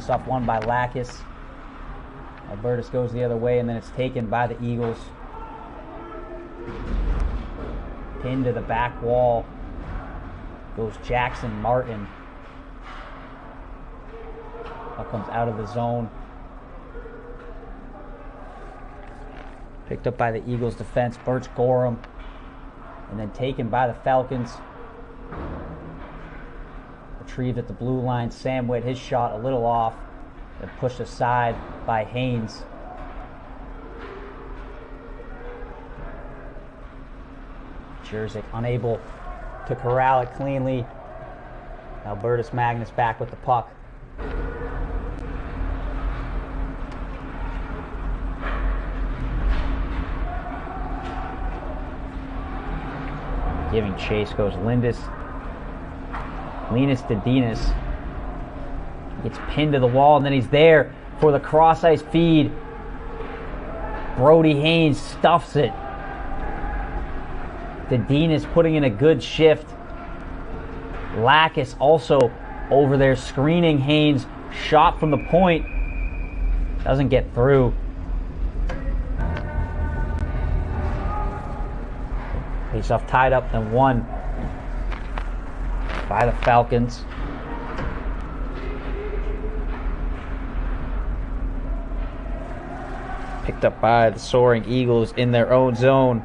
Face-off won by Lacus. Albertus goes the other way, and then it's taken by the Eagles. Pinned to the back wall goes Jackson Martin. Puck comes out of the zone. Picked up by the Eagles defense, Birch Gorham. And then taken by the Falcons. Retrieved at the blue line. Sam Witt, his shot a little off. Then pushed aside by Haynes. Jerzyk unable to corral it cleanly. Albertus Magnus back with the puck. Giving chase goes Linas Dedinas. Gets pinned to the wall, and then he's there for the cross-ice feed. Brody Haynes stuffs it. Dedinas putting in a good shift. Lacus also over there screening Haynes. Shot from the point. Doesn't get through. Face-off tied up and won by the Falcons. Picked up by the Soaring Eagles in their own zone.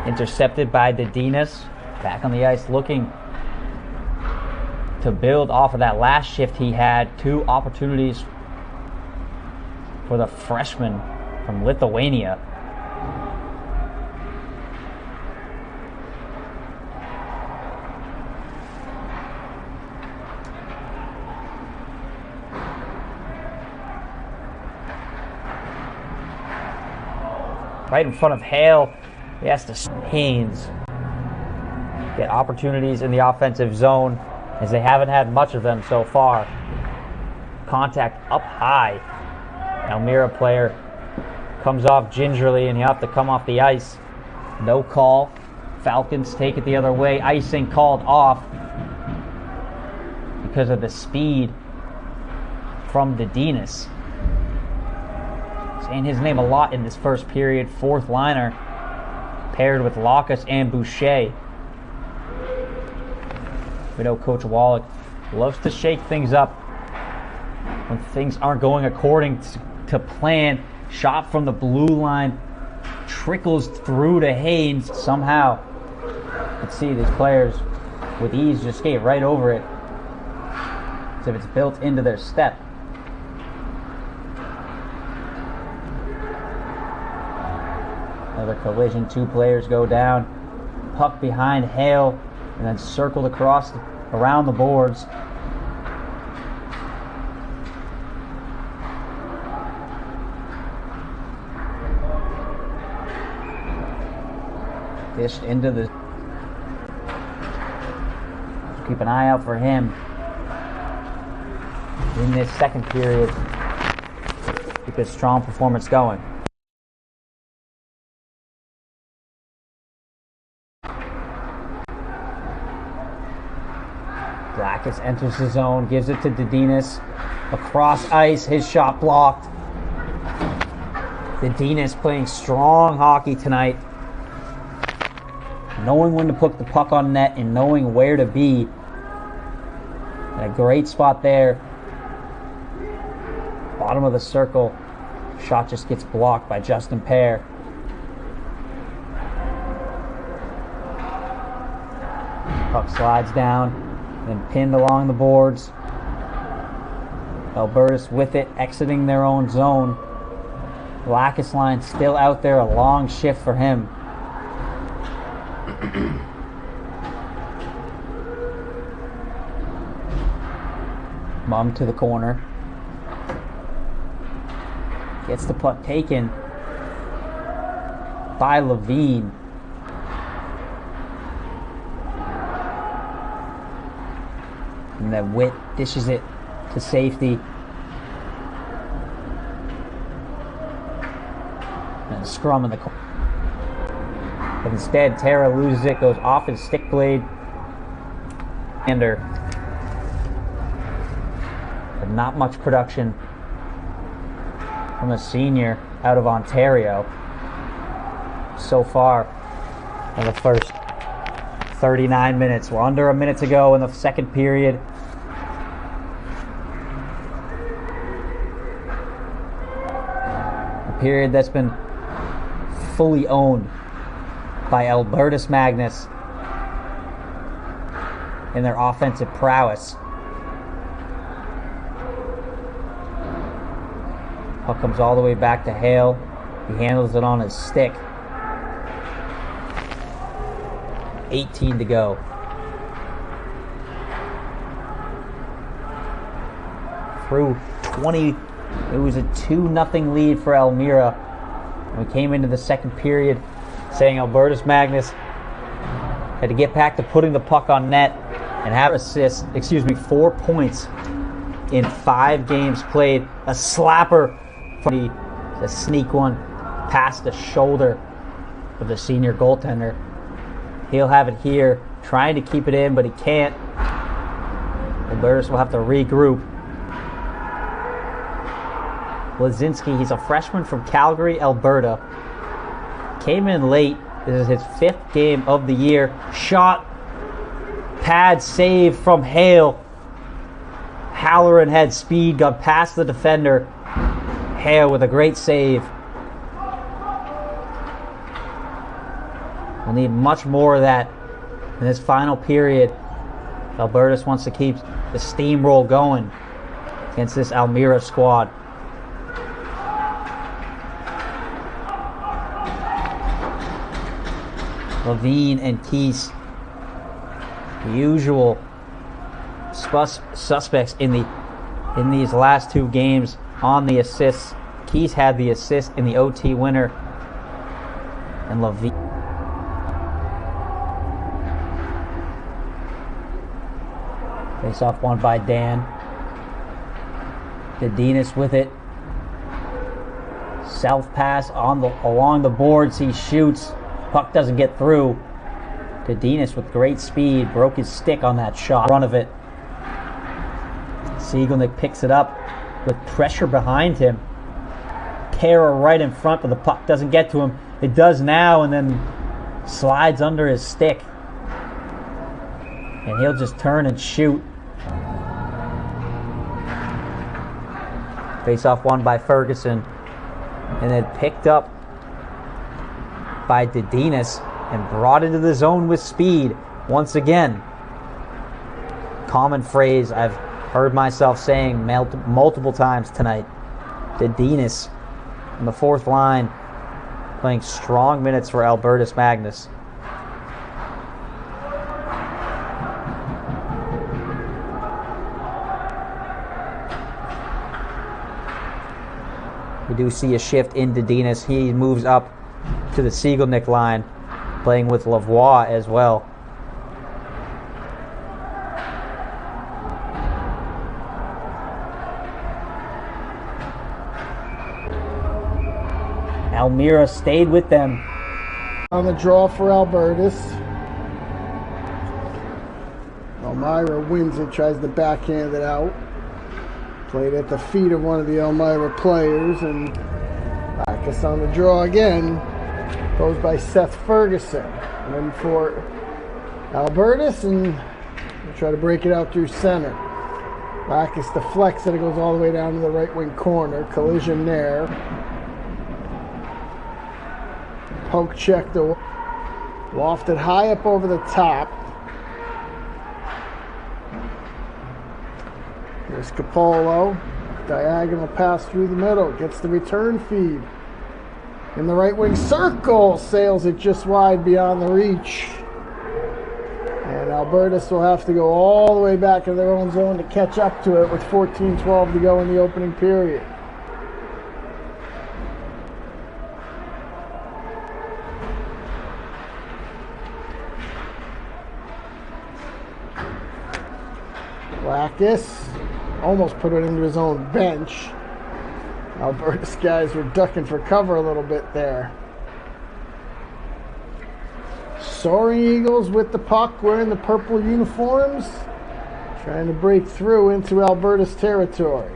Intercepted by Dedinas. Back on the ice looking to build off of that last shift he had. 2 opportunities for the freshman from Lithuania. Right in front of Hale. He has to Haynes get opportunities in the offensive zone, as they haven't had much of them so far. Contact up high. Elmira player comes off gingerly, and he'll have to come off the ice. No call. Falcons take it the other way. Icing called off because of the speed from Dedinas. Saying his name a lot in this first period. 4th liner paired with Lacus and Boucher. We know Coach Wallach loves to shake things up when things aren't going according to plan. Shot from the blue line trickles through to Haynes somehow. Let's see, these players with ease just skate right over it as if it's built into their step. Another collision, 2 players go down. Puck behind Hale, and then circled across around the boards. Dished into the... Keep an eye out for him in this second period. Keep a strong performance going. Lacus enters the zone, gives it to Dedinas. Across ice, his shot blocked. Dedinas playing strong hockey tonight. Knowing when to put the puck on net and knowing where to be. And a great spot there. Bottom of the circle. Shot just gets blocked by Justin Pear. Puck slides down. Then pinned along the boards. Albertus with it, exiting their own zone. Lacus line still out there, a long shift for him. Mum to the corner. Gets the puck taken by Levine. And then Witt dishes it to safety. And a scrum in the corner. But instead, Tara loses it, goes off his stick blade. But not much production from a senior out of Ontario so far in the first 39 minutes. We're under a minute to go in the second period. A period that's been fully owned by Albertus Magnus in their offensive prowess. Puck comes all the way back to Hale. He handles it on his stick. 18 to go. Through 20, it was a 2-0 lead for Elmira. We came into the second period saying Albertus Magnus had to get back to putting the puck on net and have 4 points in 5 games played. A slapper from the sneak one past the shoulder of the senior goaltender. He'll have it here, trying to keep it in, but he can't. Albertus will have to regroup. Lazinski, he's a freshman from Calgary, Alberta. Came in late. This is his 5th game of the year. Shot, pad save from Hale. Halloran had speed, got past the defender. Hale with a great save. We'll need much more of that in this final period. Albertus wants to keep the steamroll going against this Elmira squad. Levine and Keese, the usual suspects in these last 2 games on the assists. Keese had the assist in the OT winner, and Levine. Face off won by Dan. Dedinas with it. South pass along the boards. He shoots. Puck doesn't get through. Dedinas with great speed. Broke his stick on that shot. In front of it. Siegelnick picks it up with pressure behind him. Kara right in front, but the puck doesn't get to him. It does now, and then slides under his stick. And he'll just turn and shoot. Face-off won by Ferguson. And then picked up by Dedinas and brought into the zone with speed once again. Common phrase I've heard myself saying multiple times tonight. Dedinas on the 4th line, playing strong minutes for Albertus Magnus. We do see a shift in Dedinas. He moves up to the Siegelnick line, playing with Lavoie as well. Elmira stayed with them. On the draw for Albertus. Elmira wins it, tries to backhand it out. Played at the feet of one of the Elmira players, and Bacchus on the draw again. Goes by Seth Ferguson. And for Albertus, and we'll try to break it out through center. Bacchus deflects it, it goes all the way down to the right wing corner. Collision there. Poke checked away. Lofted high up over the top. Here's Capolo. Diagonal pass through the middle. Gets the return feed. In the right wing circle. Sails it just wide beyond the reach. And Albertus will have to go all the way back in their own zone to catch up to it with 14-12 to go in the opening period. Bacchus almost put it into his own bench. Albertus guys were ducking for cover a little bit there. Soaring Eagles with the puck, wearing the purple uniforms, trying to break through into Albertus territory.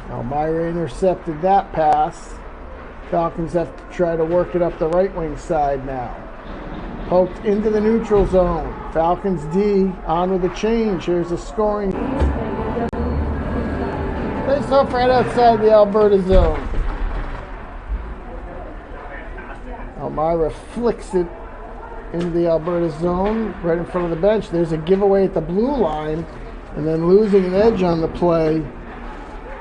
Elmira intercepted that pass. Falcons have to try to work it up the right wing side now. Poked into the neutral zone. Falcons D on with a change. Here's a scoring. Face off right outside the Alberta zone. Elmira flicks it into the Alberta zone, right in front of the bench. There's a giveaway at the blue line, and then losing an edge on the play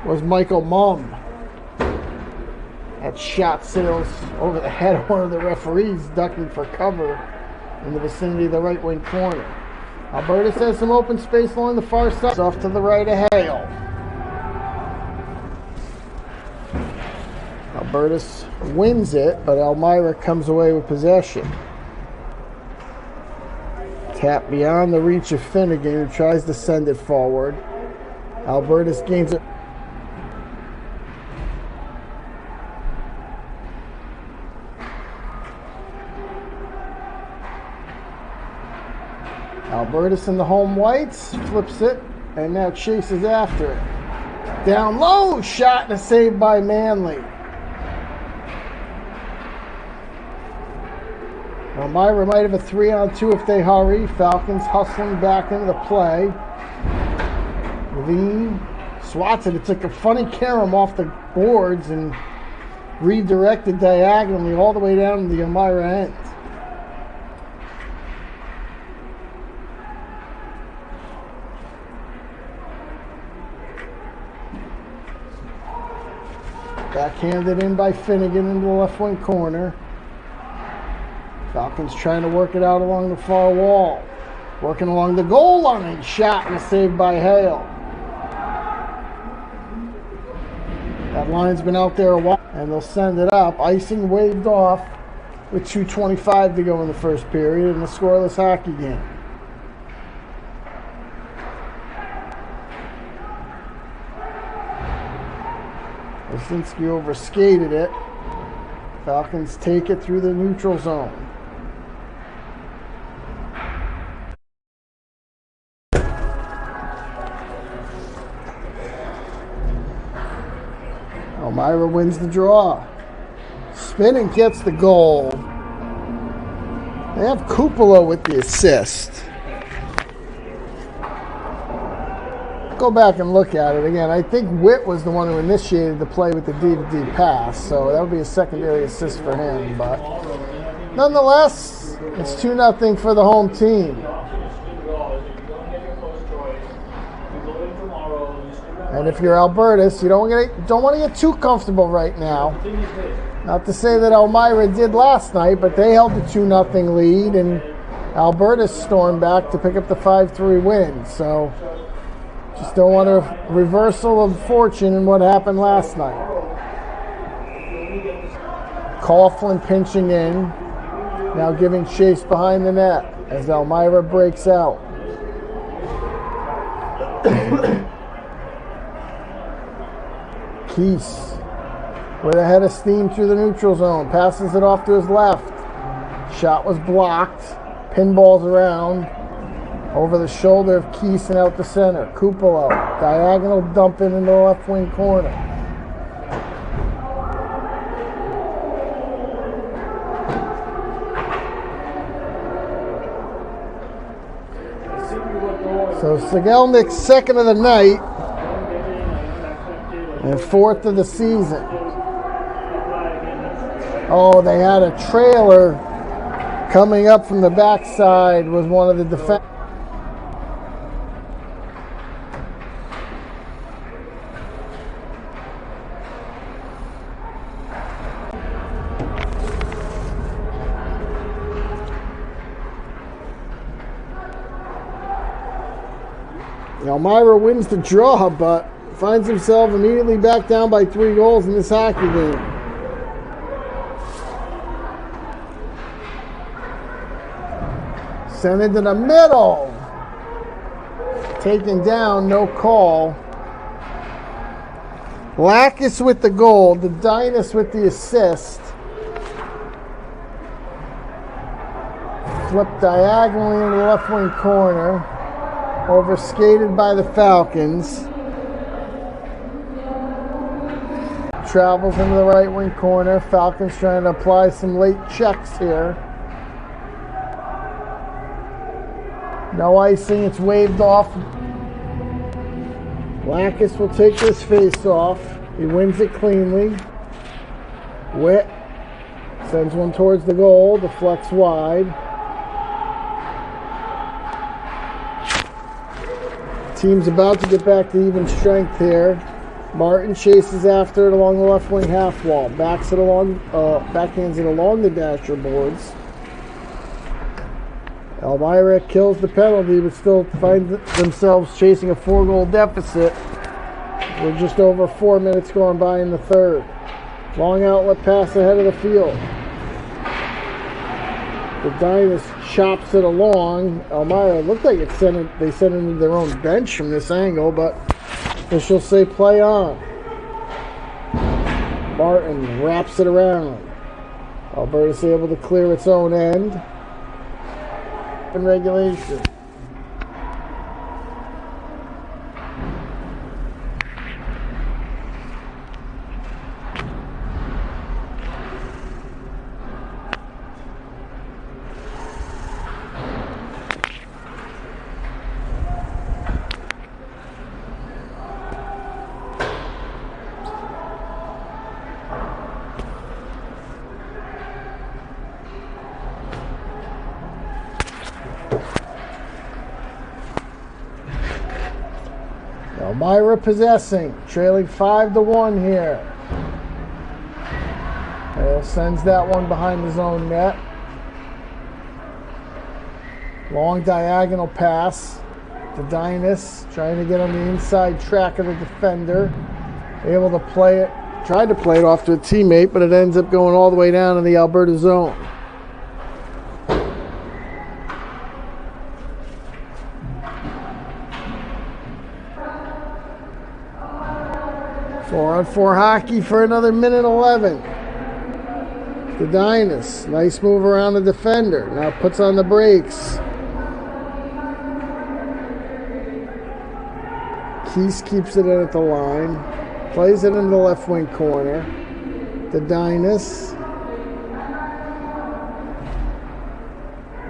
was Michael Mumm. That shot sails over the head of one of the referees, ducking for cover in the vicinity of the right wing corner. Albertus has some open space along the far side. It's off to the right of Hale. Albertus wins it, but Elmira comes away with possession. Tap beyond the reach of Finnegan, who tries to send it forward. Albertus gains it. Albertus in the home whites, flips it, and now chases after it. Down low, shot and a save by Manley. Elmira might have a 3-on-2 if they hurry. Falcons hustling back into the play. Levine swats it. It took a funny carom off the boards and redirected diagonally all the way down to the Elmira end. Backhanded in by Finnegan into the left wing corner. Falcons trying to work it out along the far wall. Working along the goal line. Shot and a save by Hale. That line's been out there a while, and they'll send it up. Icing waved off with 2:25 to go in the first period in a scoreless hockey game. Lisinski overskated it. Falcons take it through the neutral zone. Elmira wins the draw. Spinning gets the goal. They have Cupola with the assist. Go back and look at it again. I think Witt was the one who initiated the play with the D-to-D pass, so that would be a secondary assist for him. But nonetheless, it's 2-0 for the home team. And if you're Albertus, you don't want to get too comfortable right now. Not to say that Elmira did last night, but they held the 2-0 lead, and Albertus stormed back to pick up the 5-3 win. So just don't want a reversal of fortune in what happened last night. Coughlin pinching in, now giving chase behind the net as Elmira breaks out. Keese with a head of steam through the neutral zone, passes it off to his left. Shot was blocked, pinballs around. Over the shoulder of Keese and out the center. Cupola, diagonal dump in the left wing corner. So Sigelnik's second of the night and fourth of the season. Oh, they had a trailer coming up from the backside was one of the defenders. Elmira wins the draw, but finds himself immediately back down by 3 goals in this hockey game. Sent into the middle. Taken down, no call. Lacus with the goal. Dedinas with the assist. Flipped diagonally into the left wing corner. Overskated by the Falcons. Travels into the right wing corner. Falcons trying to apply some late checks here. No icing, it's waved off. Lacus will take this face off. He wins it cleanly. Witt sends one towards the goal, deflects wide. Team's about to get back to even strength here. Martin chases after it along the left wing half wall. Backhands it along the dasher boards. Elmira kills the penalty, but still find themselves chasing a 4-goal deficit. We're just over 4 minutes gone by in the third. Long outlet pass ahead of the field. Dedinas chops it along. Elmira looked like they sent it into their own bench from this angle, but she'll say play on. Martin wraps it around. Albertus able to clear its own end. In regulation. Elmira possessing, trailing 5-1 here. Hale sends that one behind his own net. Long diagonal pass. Dedinas trying to get on the inside track of the defender. Able to play it, tried to play it off to a teammate, but it ends up going all the way down in the Alberta zone. Four-on-four hockey for another minute 11. Dedinas, nice move around the defender. Now puts on the brakes. Keese keeps it in at the line. Plays it in the left wing corner. Dedinas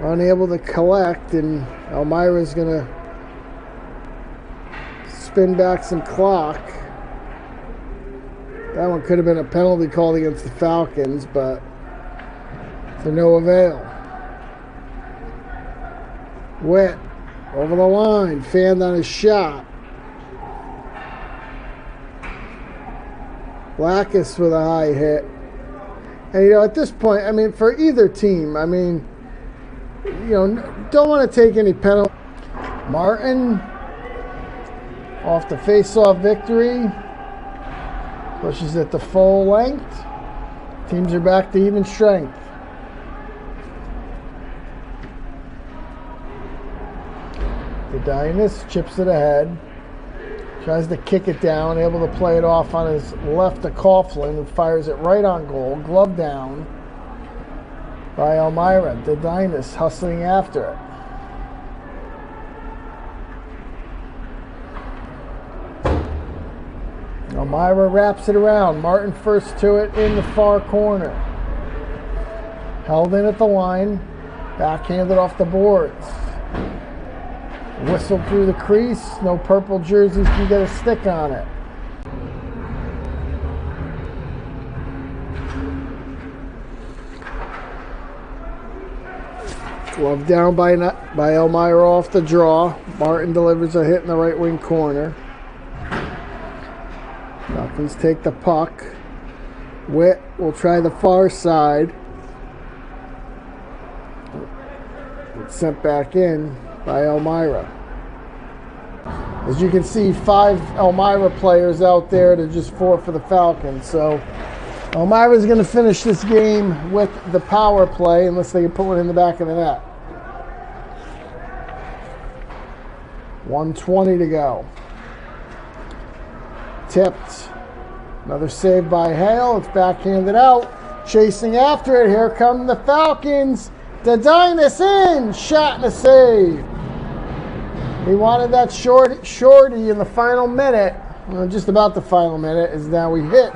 unable to collect, and Elmira's going to spin back some clock. That one could have been a penalty called against the Falcons, but to no avail. Witt over the line, fanned on his shot. Lacus with a high hit. And, at this point, for either team, don't want to take any penalty. Martin off the face-off victory. Pushes it to full length. Teams are back to even strength. Dedinas chips it ahead. Tries to kick it down. Able to play it off on his left to Coughlin, who fires it right on goal. Glove down by Elmira. Dedinas hustling after it. Elmira wraps it around. Martin first to it in the far corner. Held in at the line. Backhanded off the boards. Whistled through the crease. No purple jerseys can get a stick on it. Glove down by Elmira off the draw. Martin delivers a hit in the right wing corner. Falcons take the puck. Witt will try the far side. It's sent back in by Elmira. As you can see, 5 Elmira players out there to just 4 for the Falcons. So Elmira's going to finish this game with the power play unless they can put one in the back of the net. 1:20 to go. Tipped. Another save by Hale. It's backhanded out. Chasing after it. Here come the Falcons. Dedinas in. Shot and a save. He wanted that shorty in the final minute. Well, just about the final minute, as now we hit